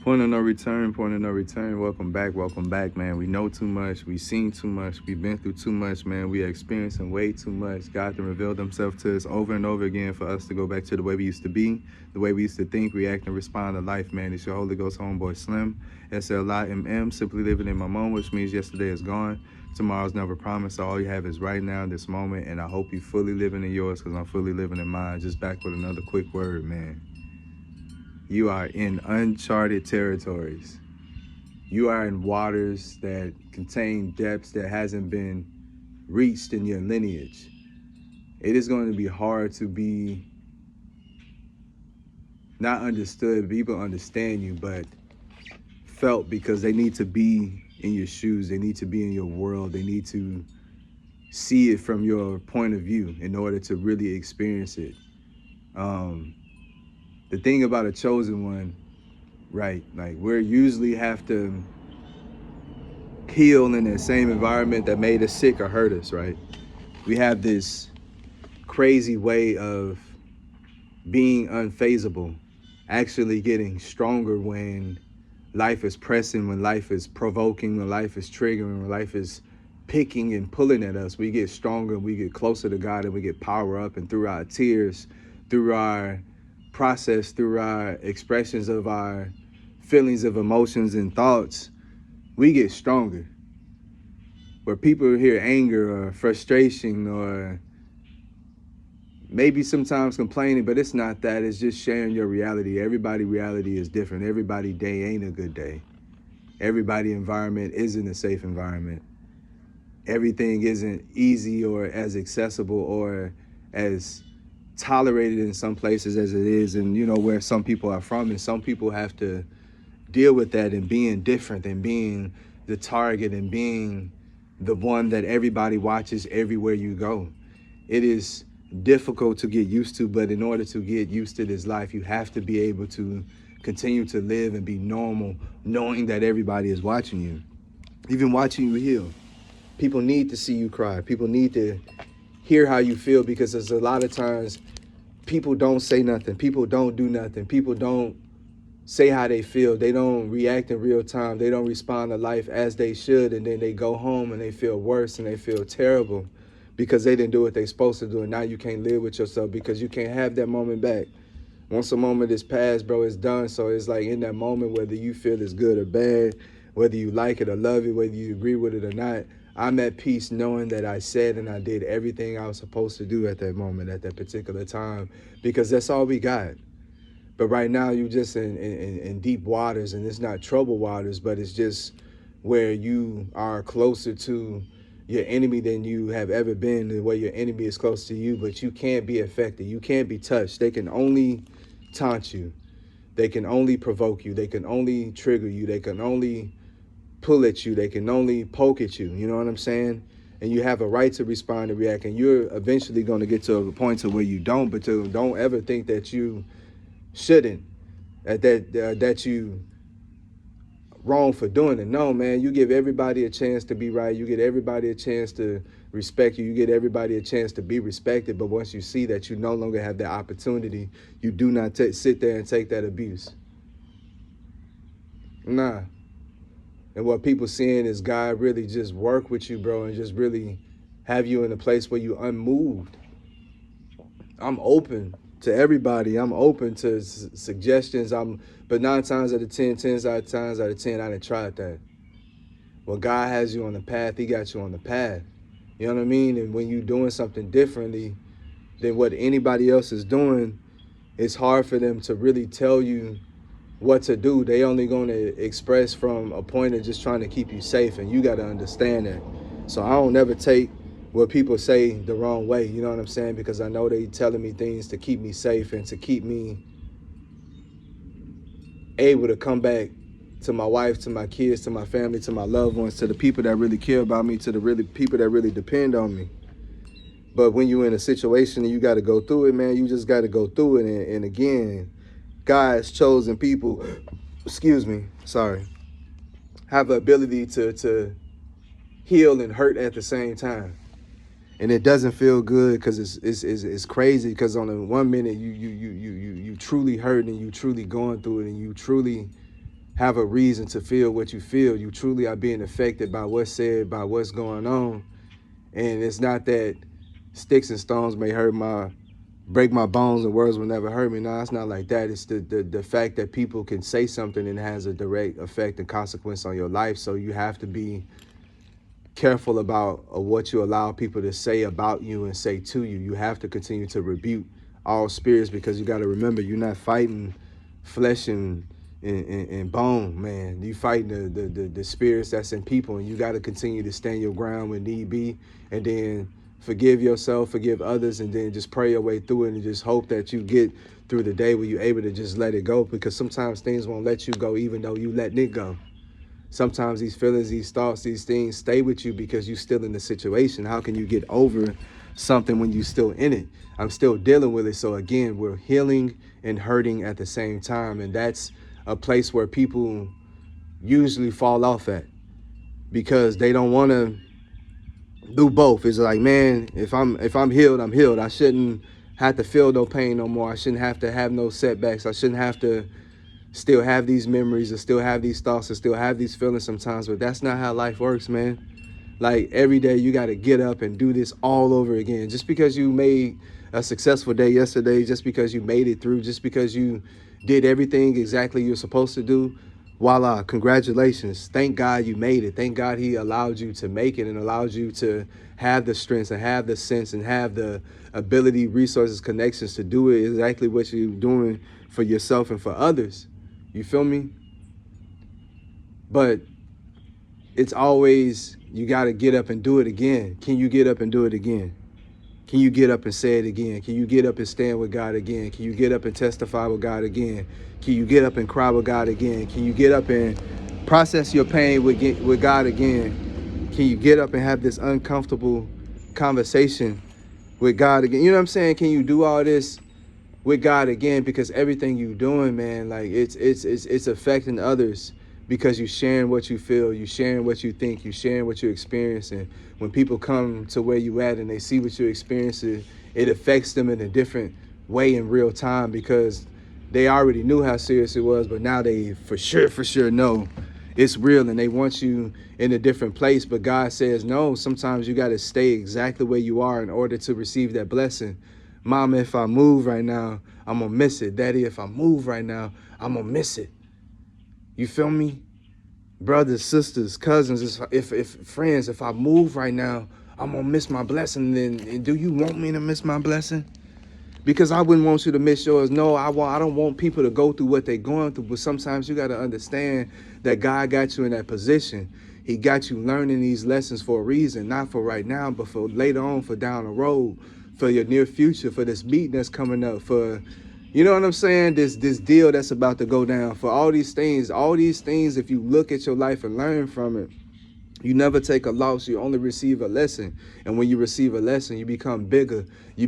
Point of no return, point of no return. Welcome back, man. We know too much, we seen too much, we've been through too much, man. We are experiencing way too much. God can reveal himself to us over and over again for us to go back to the way we used to be, the way we used to think, react, and respond to life, man. It's your Holy Ghost homeboy Slim, SLIMM, simply living in my moment, which means yesterday is gone. Tomorrow's never promised. So all you have is right now, this moment, and I hope you fully living in yours because I'm fully living in mine. Just back with another quick word, man. You are in uncharted territories. You are in waters that contain depths that hasn't been reached in your lineage. It is going to be hard to be not understood. People understand you, but felt because they need to be in your shoes. They need to be in your world. They need to see it from your point of view in order to really experience it. The thing about a chosen one, right? Like we usually have to heal in that same environment that made us sick or hurt us, right? We have this crazy way of being unfazable, actually getting stronger when life is pressing, when life is provoking, when life is triggering, when life is picking and pulling at us. We get stronger, we get closer to God, and we get power up. And through our tears, through our process, through our expressions of our feelings of emotions and thoughts, we get stronger. Where people hear anger or frustration or maybe sometimes complaining, but it's not that. It's just sharing your reality. Everybody's reality is different. Everybody's day ain't a good day. Everybody's environment isn't a safe environment. Everything isn't easy or as accessible or as tolerated in some places as it is, and where some people are from, and some people have to deal with that and being different and being the target and being the one that everybody watches everywhere you go. It is difficult to get used to, but in order to get used to this life, you have to be able to continue to live and be normal, knowing that everybody is watching you, even watching you heal. People need to see you cry. People need to hear how you feel, because there's a lot of times people don't say nothing. People don't do nothing. People don't say how they feel. They don't react in real time. They don't respond to life as they should. And then they go home and they feel worse and they feel terrible because they didn't do what they're supposed to do. And now you can't live with yourself because you can't have that moment back. Once a moment is past, bro, it's done. So it's like in that moment, whether you feel it's good or bad, whether you like it or love it, whether you agree with it or not, I'm at peace knowing that I said and I did everything I was supposed to do at that moment, at that particular time, because that's all we got. But right now, you just in deep waters, and it's not troubled waters, but it's just where you are closer to your enemy than you have ever been, the way your enemy is close to you, but you can't be affected. You can't be touched. They can only taunt you. They can only provoke you. They can only trigger you. They can only pull at you. They can only poke at you. You know what I'm saying? And you have a right to respond and react. And you're eventually going to get to a point to where you don't, but don't ever think that you shouldn't, that you wrong for doing it. No, man, you give everybody a chance to be right. You get everybody a chance to respect you. You get everybody a chance to be respected. But once you see that you no longer have that opportunity, you do not sit there and take that abuse. Nah. And what people seeing is God really just work with you, bro, and just really have you in a place where you unmoved. I'm open to everybody. I'm open to suggestions. But 9 times out of 10, 10 times out of 10, I done tried that. When God has you on the path, he got you on the path. You know what I mean? And when you're doing something differently than what anybody else is doing, it's hard for them to really tell you what to do. They only going to express from a point of just trying to keep you safe, and you got to understand that. So I don't never take what people say the wrong way, you know what I'm saying? Because I know they telling me things to keep me safe and to keep me able to come back to my wife, to my kids, to my family, to my loved ones, to the people that really care about me, to the really people that really depend on me. But when you're in a situation and you got to go through it, man, you just got to go through it. And again, God's chosen people, have the ability to heal and hurt at the same time. And it doesn't feel good because it's crazy, because on the one minute you truly hurt and you truly going through it and you truly have a reason to feel what you feel. You truly are being affected by what's said, by what's going on. And it's not that sticks and stones may break my bones and words will never hurt me. No, it's not like that. It's the fact that people can say something and it has a direct effect and consequence on your life. So you have to be careful about what you allow people to say about you and say to you. You have to continue to rebuke all spirits, because you got to remember, you're not fighting flesh and bone, man. You fighting the spirits that's in people, and you got to continue to stand your ground when need be, and then forgive yourself, forgive others, and then just pray your way through it and just hope that you get through the day where you're able to just let it go, because sometimes things won't let you go even though you letting it go. Sometimes these feelings, these thoughts, these things stay with you because you're still in the situation. How can you get over something when you're still in it? I'm still dealing with it. So again, we're healing and hurting at the same time. And that's a place where people usually fall off at, because they don't want to do both. It's like, man, if I'm healed, I'm healed. I shouldn't have to feel no pain no more. I shouldn't have to have no setbacks. I shouldn't have to still have these memories or still have these thoughts or still have these feelings sometimes. But that's not how life works, man. Like, every day you got to get up and do this all over again. Just because you made a successful day yesterday, just because you made it through, just because you did everything exactly you're supposed to do, voila, congratulations. Thank God you made it. Thank God he allowed you to make it and allowed you to have the strength and have the sense and have the ability, resources, connections to do it exactly what you're doing for yourself and for others. You feel me? But it's always, you got to get up and do it again. Can you get up and do it again? Can you get up and say it again? Can you get up and stand with God again? Can you get up and testify with God again? Can you get up and cry with God again? Can you get up and process your pain with God again? Can you get up and have this uncomfortable conversation with God again? You know what I'm saying? Can you do all this with God again? Because everything you're doing, man, like it's affecting others, because you're sharing what you feel, you're sharing what you think, you're sharing what you're experiencing. When people come to where you at and they see what you're experiencing, it affects them in a different way in real time, because they already knew how serious it was, but now they for sure know it's real, and they want you in a different place. But God says, no, sometimes you got to stay exactly where you are in order to receive that blessing. Mama, if I move right now, I'm going to miss it. Daddy, if I move right now, I'm going to miss it. You feel me? Brothers, sisters, cousins, if friends, if I move right now, I'm going to miss my blessing. Then do you want me to miss my blessing? Because I wouldn't want you to miss yours. No, I don't want people to go through what they're going through. But sometimes you got to understand that God got you in that position. He got you learning these lessons for a reason, not for right now, but for later on, for down the road, for your near future, for this meeting that's coming up, for, you know what I'm saying, this deal that's about to go down, for all these things, if you look at your life and learn from it, you never take a loss. You only receive a lesson. And when you receive a lesson, you become bigger. You